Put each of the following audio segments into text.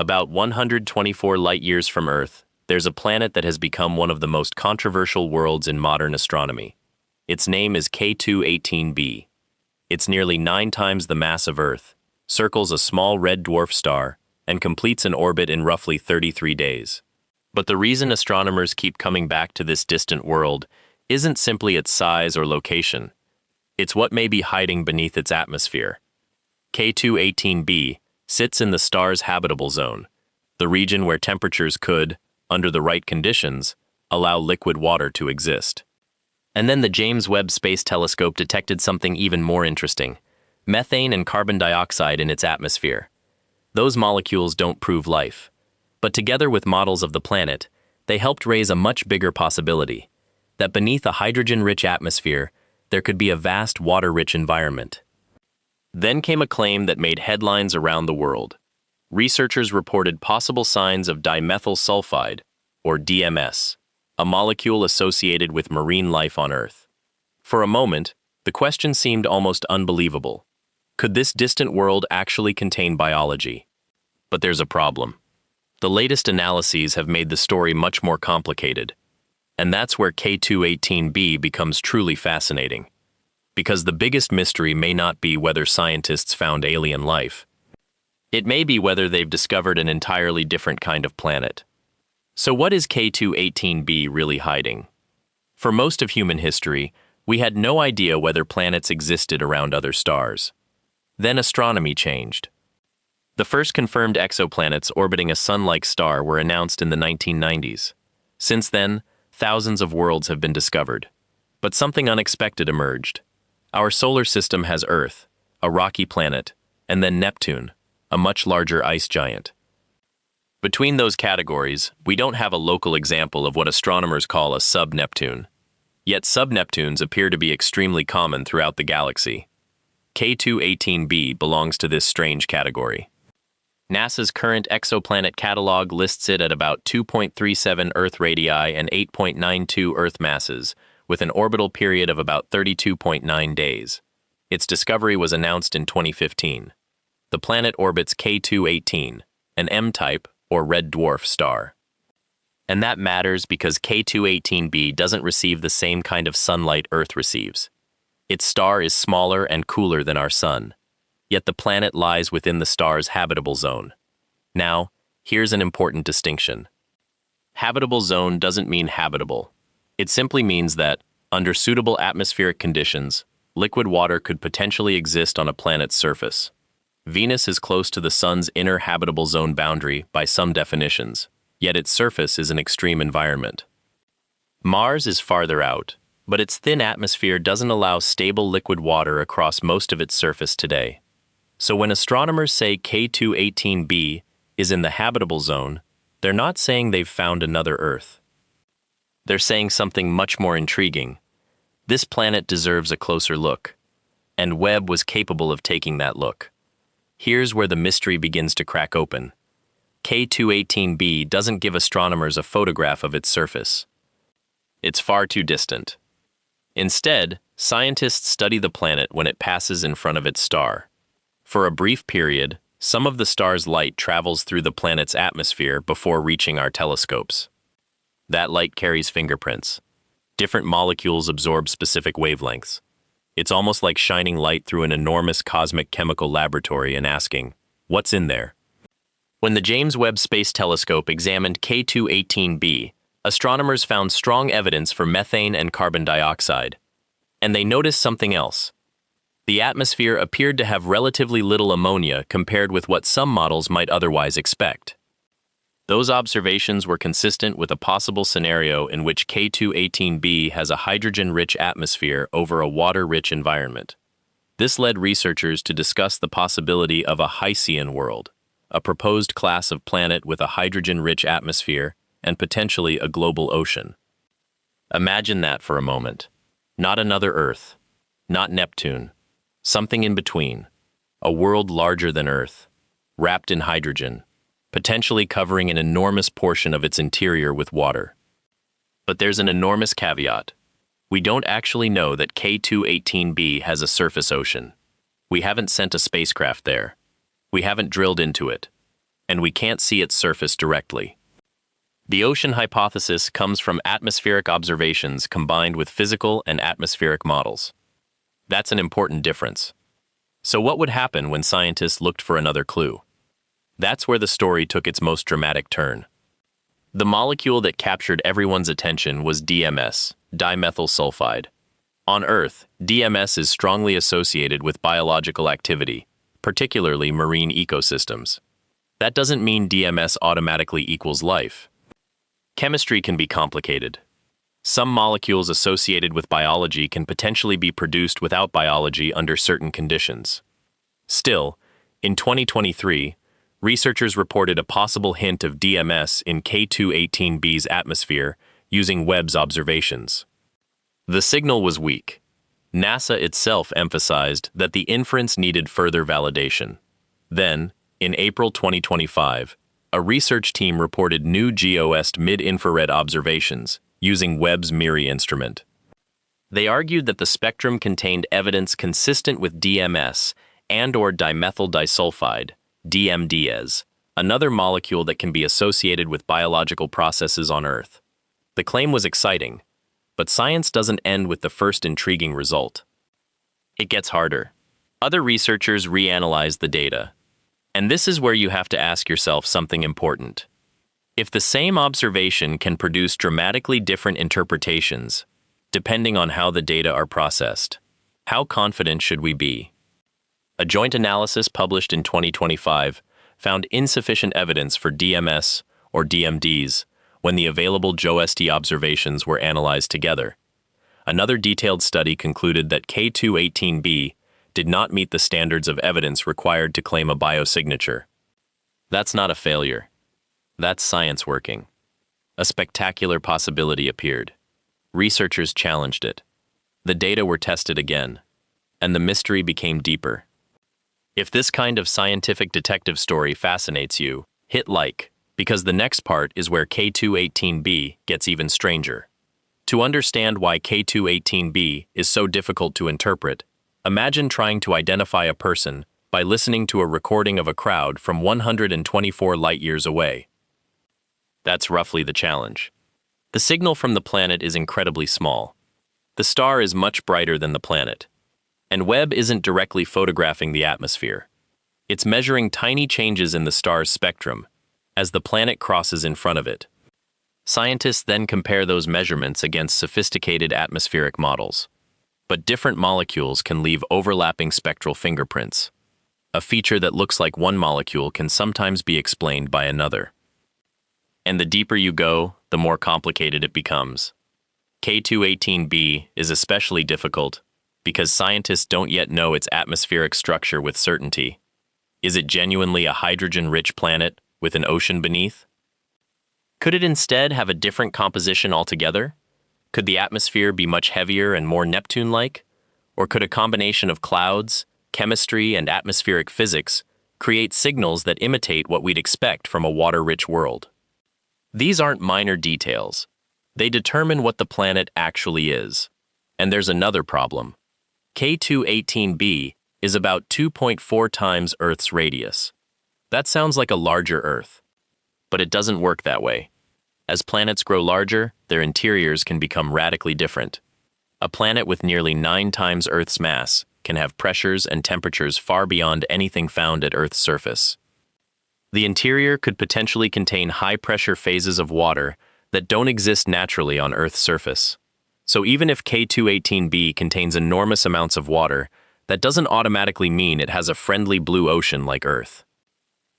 About 124 light-years from Earth, there's a planet that has become one of the most controversial worlds in modern astronomy. Its name is K2-18b. It's nearly 9 times the mass of Earth, circles a small red dwarf star, and completes an orbit in roughly 33 days. But the reason astronomers keep coming back to this distant world isn't simply its size or location. It's what may be hiding beneath its atmosphere. K2-18b sits in the star's habitable zone, the region where temperatures could, under the right conditions, allow liquid water to exist. And then the James Webb Space Telescope detected something even more interesting: methane and carbon dioxide in its atmosphere. Those molecules don't prove life, but together with models of the planet, they helped raise a much bigger possibility, that beneath a hydrogen-rich atmosphere, there could be a vast water-rich environment. Then came a claim that made headlines around the world. Researchers reported possible signs of dimethyl sulfide, or DMS, a molecule associated with marine life on Earth. For a moment, the question seemed almost unbelievable. Could this distant world actually contain biology? But there's a problem. The latest analyses have made the story much more complicated, and that's where K2-18b becomes truly fascinating. Because the biggest mystery may not be whether scientists found alien life. It may be whether they've discovered an entirely different kind of planet. So what is K2-18b really hiding? For most of human history, we had no idea whether planets existed around other stars. Then astronomy changed. The first confirmed exoplanets orbiting a sun-like star were announced in the 1990s. Since then, thousands of worlds have been discovered. But something unexpected emerged. Our solar system has Earth, a rocky planet, and then Neptune, a much larger ice giant. Between those categories, we don't have a local example of what astronomers call a sub-Neptune. Yet sub-Neptunes appear to be extremely common throughout the galaxy. K2-18b belongs to this strange category. NASA's current exoplanet catalog lists it at about 2.37 Earth radii and 8.92 Earth masses, with an orbital period of about 32.9 days. Its discovery was announced in 2015. The planet orbits K2-18, an M-type, or red dwarf star. And that matters because K2-18b doesn't receive the same kind of sunlight Earth receives. Its star is smaller and cooler than our Sun, yet the planet lies within the star's habitable zone. Now, here's an important distinction. Habitable zone doesn't mean habitable. It simply means that, under suitable atmospheric conditions, liquid water could potentially exist on a planet's surface. Venus is close to the Sun's inner habitable zone boundary by some definitions, yet its surface is an extreme environment. Mars is farther out, but its thin atmosphere doesn't allow stable liquid water across most of its surface today. So when astronomers say K2-18b is in the habitable zone, they're not saying they've found another Earth. They're saying something much more intriguing. This planet deserves a closer look, and Webb was capable of taking that look. Here's where the mystery begins to crack open. K2-18b doesn't give astronomers a photograph of its surface. It's far too distant. Instead, scientists study the planet when it passes in front of its star. For a brief period, some of the star's light travels through the planet's atmosphere before reaching our telescopes. That light carries fingerprints. Different molecules absorb specific wavelengths. It's almost like shining light through an enormous cosmic chemical laboratory and asking, what's in there? When the James Webb Space Telescope examined K2-18b, astronomers found strong evidence for methane and carbon dioxide. And they noticed something else. The atmosphere appeared to have relatively little ammonia compared with what some models might otherwise expect. Those observations were consistent with a possible scenario in which K2-18b has a hydrogen-rich atmosphere over a water-rich environment. This led researchers to discuss the possibility of a Hycean world, a proposed class of planet with a hydrogen-rich atmosphere and potentially a global ocean. Imagine that for a moment. Not another Earth, not Neptune, something in between, a world larger than Earth, wrapped in hydrogen, potentially covering an enormous portion of its interior with water. But there's an enormous caveat. We don't actually know that K2-18b has a surface ocean. We haven't sent a spacecraft there. We haven't drilled into it. and we can't see its surface directly. The ocean hypothesis comes from atmospheric observations combined with physical and atmospheric models. That's an important difference. So what would happen when scientists looked for another clue? That's where the story took its most dramatic turn. The molecule that captured everyone's attention was DMS, dimethyl sulfide. On Earth, DMS is strongly associated with biological activity, particularly marine ecosystems. That doesn't mean DMS automatically equals life. Chemistry can be complicated. Some molecules associated with biology can potentially be produced without biology under certain conditions. Still, in 2023, researchers reported a possible hint of DMS in K2-18b's atmosphere using Webb's observations. The signal was weak. NASA itself emphasized that the inference needed further validation. Then, in April 2025, a research team reported new GOST mid-infrared observations using Webb's MIRI instrument. They argued that the spectrum contained evidence consistent with DMS and/or dimethyl disulfide, DMDs, another molecule that can be associated with biological processes on Earth. The claim was exciting, but science doesn't end with the first intriguing result. It gets harder. Other researchers reanalyze the data. And this is where you have to ask yourself something important. If the same observation can produce dramatically different interpretations, depending on how the data are processed, how confident should we be? A joint analysis published in 2025 found insufficient evidence for DMS or DMDs when the available GOST observations were analyzed together. Another detailed study concluded that K2-18b did not meet the standards of evidence required to claim a biosignature. That's not a failure. That's science working. A spectacular possibility appeared. Researchers challenged it. The data were tested again, and the mystery became deeper. If this kind of scientific detective story fascinates you, hit like, because the next part is where K2-18b gets even stranger. To understand why K2-18b is so difficult to interpret, imagine trying to identify a person by listening to a recording of a crowd from 124 light-years away. That's roughly the challenge. The signal from the planet is incredibly small. The star is much brighter than the planet. And Webb isn't directly photographing the atmosphere. It's measuring tiny changes in the star's spectrum as the planet crosses in front of it. Scientists then compare those measurements against sophisticated atmospheric models. But different molecules can leave overlapping spectral fingerprints. A feature that looks like one molecule can sometimes be explained by another. And the deeper you go, the more complicated it becomes. K2-18b is especially difficult because scientists don't yet know its atmospheric structure with certainty. Is it genuinely a hydrogen-rich planet with an ocean beneath? Could it instead have a different composition altogether? Could the atmosphere be much heavier and more Neptune-like? Or could a combination of clouds, chemistry, and atmospheric physics create signals that imitate what we'd expect from a water-rich world? These aren't minor details. They determine what the planet actually is. And there's another problem. K2-18b is about 2.4 times Earth's radius. That sounds like a larger Earth. But it doesn't work that way. As planets grow larger, their interiors can become radically different. A planet with nearly 9 times Earth's mass can have pressures and temperatures far beyond anything found at Earth's surface. The interior could potentially contain high-pressure phases of water that don't exist naturally on Earth's surface. So even if K2-18b contains enormous amounts of water, that doesn't automatically mean it has a friendly blue ocean like Earth.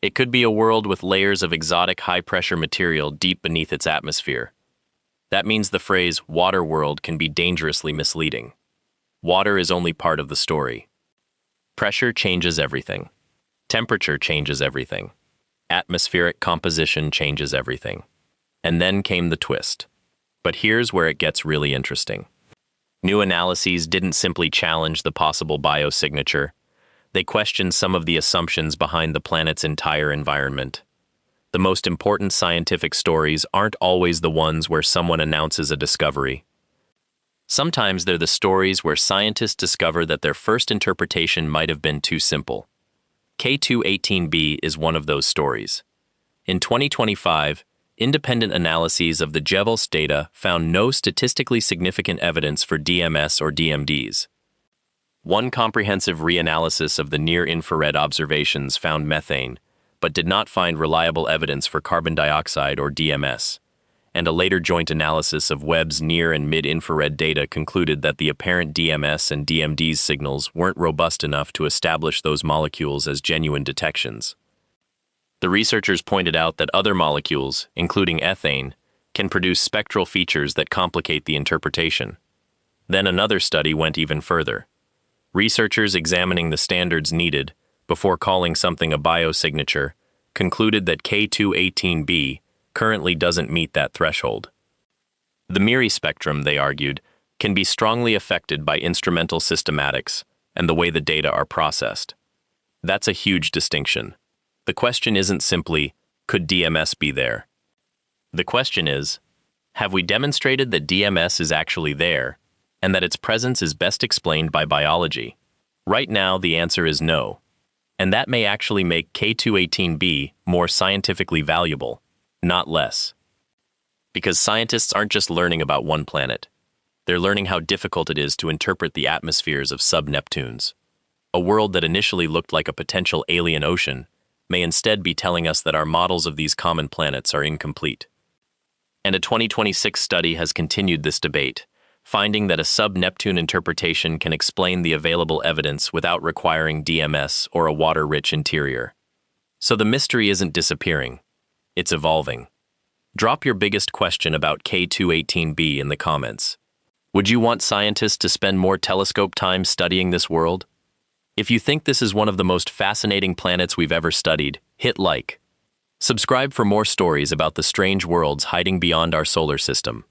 It could be a world with layers of exotic high-pressure material deep beneath its atmosphere. That means the phrase water world can be dangerously misleading. Water is only part of the story. Pressure changes everything. Temperature changes everything. Atmospheric composition changes everything. And then came the twist. But here's where it gets really interesting. New analyses didn't simply challenge the possible biosignature. They questioned some of the assumptions behind the planet's entire environment. The most important scientific stories aren't always the ones where someone announces a discovery. Sometimes they're the stories where scientists discover that their first interpretation might have been too simple. K2-18b is one of those stories. In 2025, independent analyses of the JEVELS data found no statistically significant evidence for DMS or DMDs. One comprehensive reanalysis of the near-infrared observations found methane, but did not find reliable evidence for carbon dioxide or DMS. And a later joint analysis of Webb's near and mid-infrared data concluded that the apparent DMS and DMD's signals weren't robust enough to establish those molecules as genuine detections. The researchers pointed out that other molecules, including ethane, can produce spectral features that complicate the interpretation. Then another study went even further. Researchers examining the standards needed before calling something a biosignature concluded that K218b currently doesn't meet that threshold. The MIRI spectrum, they argued, can be strongly affected by instrumental systematics and the way the data are processed. That's a huge distinction. The question isn't simply, could DMS be there? The question is, have we demonstrated that DMS is actually there, and that its presence is best explained by biology? Right now, the answer is no. And that may actually make K218b more scientifically valuable, not less. Because scientists aren't just learning about one planet. They're learning how difficult it is to interpret the atmospheres of sub-Neptunes. A world that initially looked like a potential alien ocean may instead be telling us that our models of these common planets are incomplete. And a 2026 study has continued this debate, finding that a sub-Neptune interpretation can explain the available evidence without requiring DMS or a water-rich interior. So the mystery isn't disappearing, it's evolving. Drop your biggest question about K218b in the comments. Would you want scientists to spend more telescope time studying this world? If you think this is one of the most fascinating planets we've ever studied, hit like. Subscribe for more stories about the strange worlds hiding beyond our solar system.